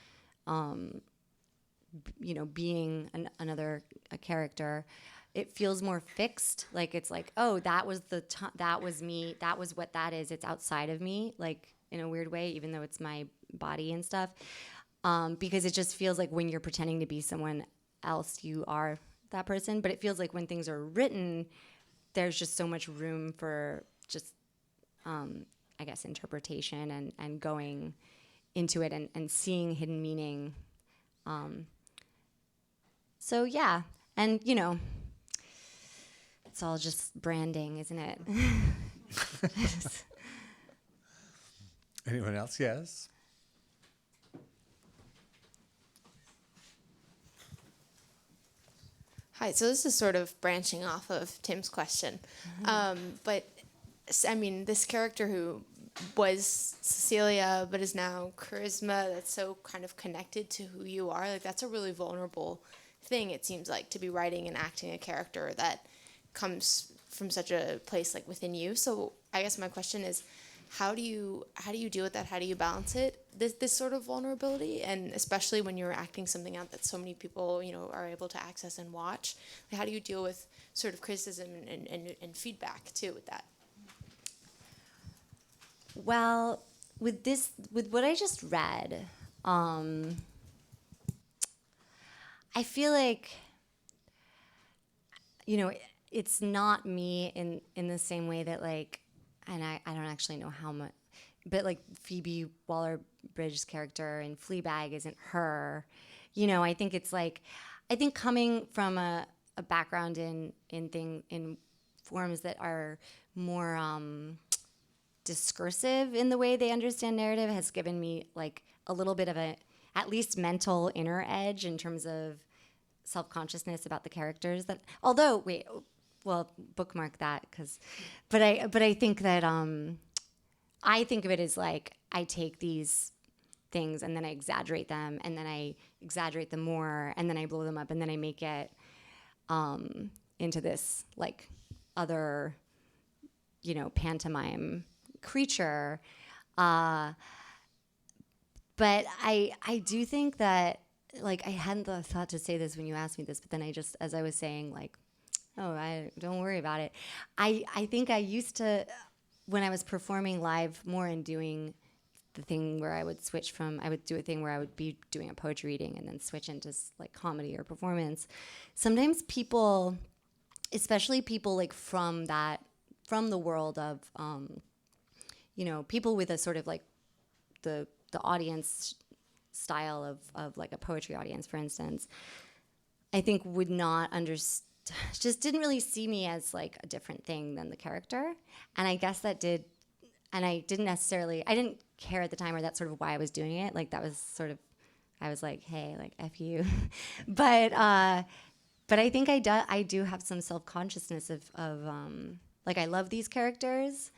S3: being another character, it feels more fixed. Like it's like, oh, that was that was me. That was what that is. It's outside of me, like in a weird way, even though it's my body and stuff. Because it just feels like when you're pretending to be someone else, you are that person. But it feels like when things are written, there's just so much room for just, I guess, interpretation and going into it and seeing hidden meaning. So yeah, and it's all just branding, isn't it?
S2: Anyone else? Yes.
S5: Hi, so this is sort of branching off of Tim's question. But, I mean, this character who was Cecilia but is now Charisma, that's so kind of connected to who you are, like that's a really vulnerable thing, it seems like, to be writing and acting a character that comes from such a place like within you. So I guess my question is, how do you deal with that? How do you balance it, this sort of vulnerability, and especially when you're acting something out that so many people are able to access and watch? Like, how do you deal with sort of criticism and feedback too with that?
S3: Well, with what I just read, I feel like, it's not me in the same way that, like, and I don't actually know how much, but like Phoebe Waller-Bridge's character in Fleabag isn't her. I think it's like, I think coming from a background in forms that are more discursive in the way they understand narrative has given me like a little bit of a, at least mental inner edge in terms of self-consciousness about the characters. That, although, bookmark that, but I think that I think of it as like I take these things and then I exaggerate them and then I exaggerate them more and then I blow them up and then I make it into this like other, pantomime creature. But I do think that, like, I hadn't thought to say this when you asked me this, but then as I was saying, like, oh, I don't worry about it. I think I used to, when I was performing live more and doing the thing where I would do a thing where I would be doing a poetry reading and then switch into like comedy or performance. Sometimes people, especially people like from the world of, people with a sort of like the audience style of like a poetry audience, for instance, I think would not just didn't really see me as like a different thing than the character. And I guess that did, and I didn't care at the time, or that's sort of why I was doing it. Like that was sort of, I was like, hey, like F you. But I think I do have some self-consciousness of like, I love these characters,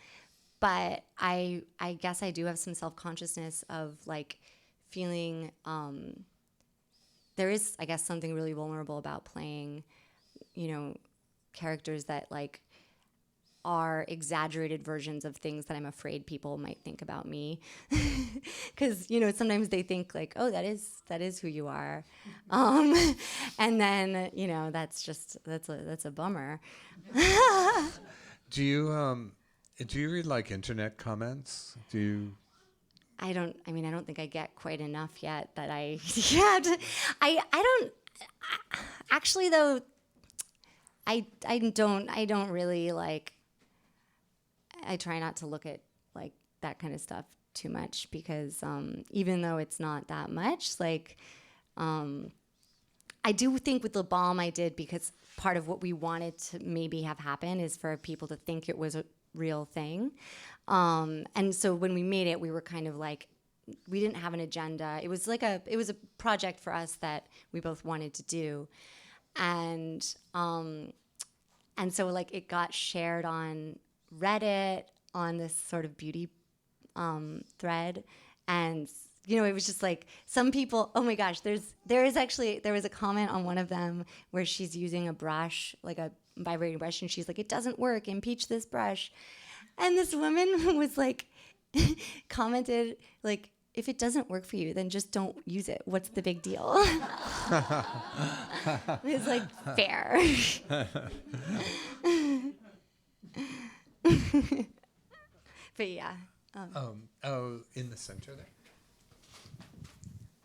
S3: but I guess I do have some self-consciousness of like feeling, there is, I guess, something really vulnerable about playing, characters that like are exaggerated versions of things that I'm afraid people might think about me. Because, sometimes they think like, oh, that is who you are. And then, that's a bummer.
S2: Do you read like internet comments?
S3: I don't think I get quite enough yet that I, yeah, I don't, actually though, I don't really like, I try not to look at like that kind of stuff too much because even though it's not that much, like I do think with the Balm I did, because part of what we wanted to maybe have happen is for people to think it was a real thing. And so when we made it, we were kind of like, we didn't have an agenda. It was a project for us that we both wanted to do. And so like it got shared on Reddit on this sort of beauty thread, and it was just like some people, oh my gosh, there was a comment on one of them where she's using a brush, like a vibrating brush, and she's like, it doesn't work, impeach this brush. And this woman was like, commented like, if it doesn't work for you, then just don't use it. What's the big deal? It's like fair. But yeah.
S2: In the center there.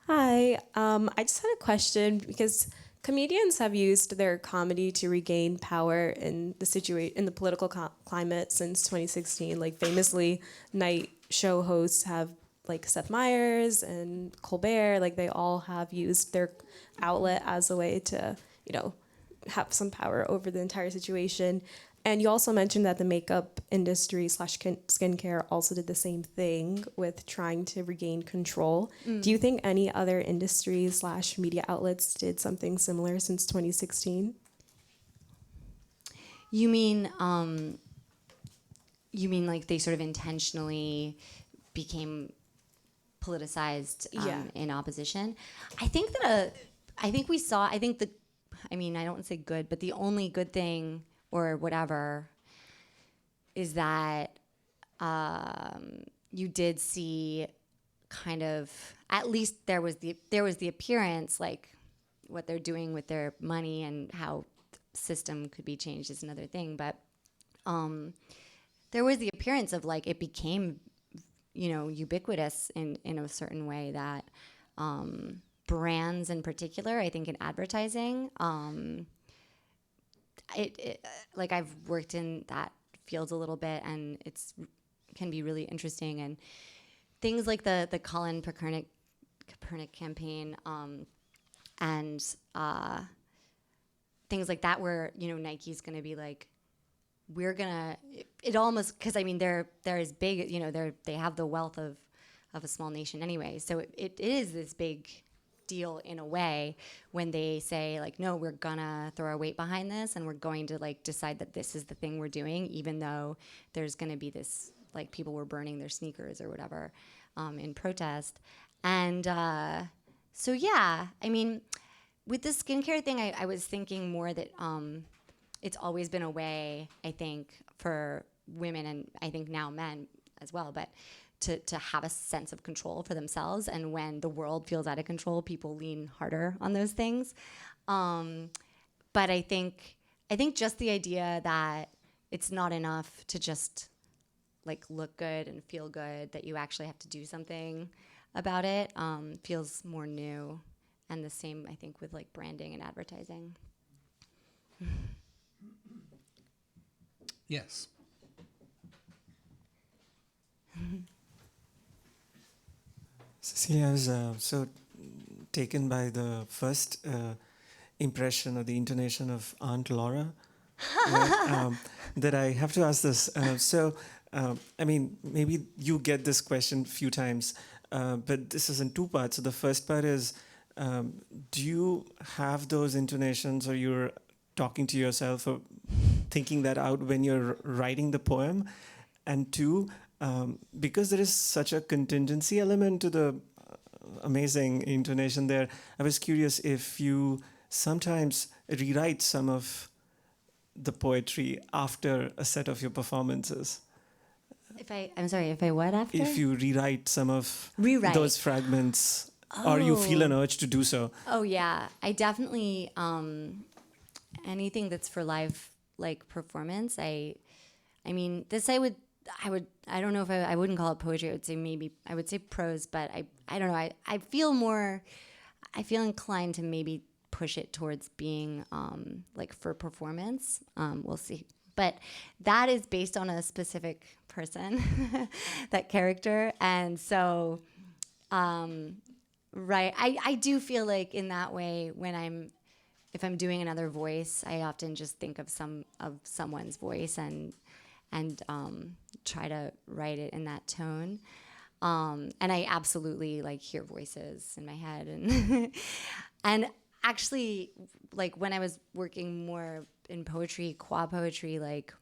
S6: Hi, I just had a question because comedians have used their comedy to regain power in the political climate since 2016. Like famously, night show hosts have like Seth Meyers and Colbert. Like they all have used their outlet as a way to, have some power over the entire situation. And you also mentioned that the makeup industry / skincare also did the same thing with trying to regain control. Do you think any other industries / media outlets did something similar since 2016?
S3: You mean like they sort of intentionally became politicized in opposition? I think that I don't want to say good, but the only good thing or whatever is that you did see kind of, at least there was the appearance, like what they're doing with their money and how the system could be changed is another thing, but there was the appearance of like it became ubiquitous in a certain way that brands in particular, I think in advertising, like I've worked in that field a little bit, and can be really interesting. And things like the Colin Kaepernick campaign, and things like that, where Nike's going to be like, we're gonna. It almost, because they're as big, they have the wealth of a small nation anyway. So it is this big deal in a way when they say like, no, we're gonna throw our weight behind this, and we're going to like decide that this is the thing we're doing, even though there's gonna be this, like, people were burning their sneakers or whatever in protest. And so yeah, with the skincare thing, I was thinking more that it's always been a way, I think, for women and I think now men as well, but to have a sense of control for themselves. And when the world feels out of control, people lean harder on those things. But I think just the idea that it's not enough to just like look good and feel good, that you actually have to do something about it, feels more new. And the same, I think, with like branding and advertising.
S2: Yes.
S7: Cecilia, I was so taken by the first impression of the intonation of Aunt Laura that I have to ask this. I mean, maybe you get this question a few times, but this is in two parts. So the first part is, do you have those intonations, or you're talking to yourself or thinking that out when you're writing the poem? And two, because there is such a contingency element to the amazing intonation there, I was curious if you sometimes rewrite some of the poetry after a set of your performances.
S3: I'm sorry, if I what after?
S7: If you rewrite some of
S3: Rewrite.
S7: those fragments, or you feel an urge to do so.
S3: Oh yeah, I definitely anything that's for live like performance. I mean, this I don't know if I wouldn't call it poetry. I would say prose, but I don't know. I feel inclined to maybe push it towards being like for performance. We'll see. But that is based on a specific person, that character. And so, right, I do feel like in that way if I'm doing another voice, I often just think of someone's voice and try to write it in that tone. And I absolutely like hear voices in my head and actually, like when I was working more in poetry, qua poetry, like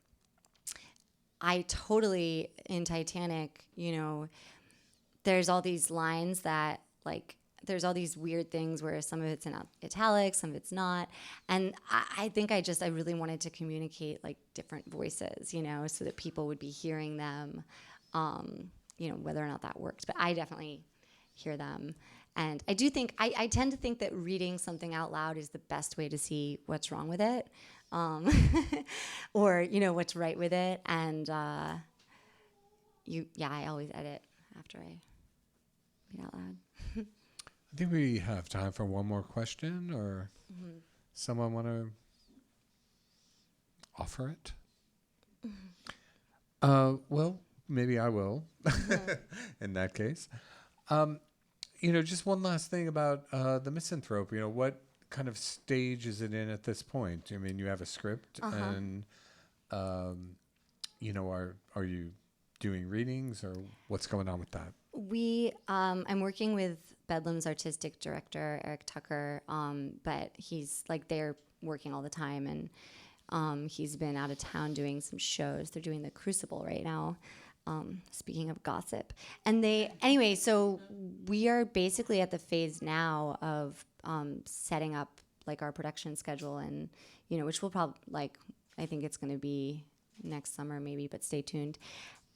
S3: I totally, in Titanic, there's all these lines that like, there's all these weird things where some of it's in italics, some of it's not. And I think I really wanted to communicate like different voices, so that people would be hearing them, whether or not that works. But I definitely hear them. And I do think, I tend to think that reading something out loud is the best way to see what's wrong with it, or, what's right with it. And I always edit after I read out loud.
S2: I think we have time for one more question, or someone want to offer it? Well, maybe I will, in that case. Just one last thing about the Misanthrope. What kind of stage is it in at this point? I mean, you have a script, and are you doing readings, or what's going on with that?
S3: I'm working with Bedlam's artistic director, Eric Tucker, but he's like, they're working all the time, and he's been out of town doing some shows. They're doing the Crucible right now. Speaking of gossip. And so we are basically at the phase now of setting up like our production schedule, and, which will probably, I think it's going to be next summer maybe, but stay tuned.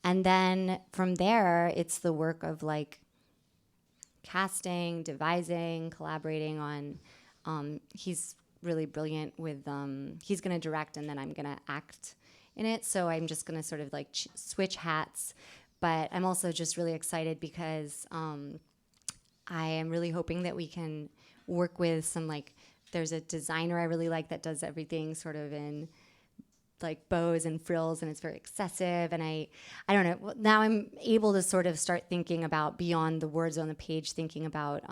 S3: And then from there, it's the work of like casting, devising, collaborating on, he's really brilliant with, he's going to direct and then I'm going to act in it. So I'm just going to sort of like switch hats. But I'm also just really excited because I am really hoping that we can work with some there's a designer I really like that does everything sort of in like bows and frills, and it's very excessive. And I don't know, now I'm able to sort of start thinking about beyond the words on the page, thinking about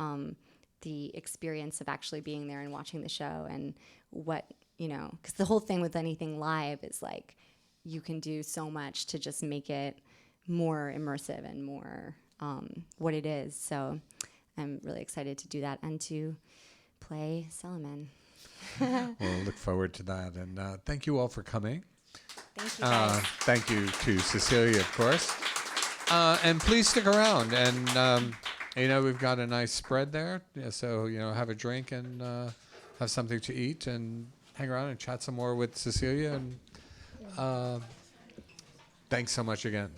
S3: the experience of actually being there and watching the show, and what, because the whole thing with anything live is like, you can do so much to just make it more immersive and more what it is. So I'm really excited to do that and to play Solomon.
S2: We'll look forward to that. And thank you all for coming.
S3: Thank you, guys.
S2: Thank you to Cecilia, of course. And please stick around. And, we've got a nice spread there. Yeah, so, have a drink and have something to eat. And hang around and chat some more with Cecilia. And thanks so much again.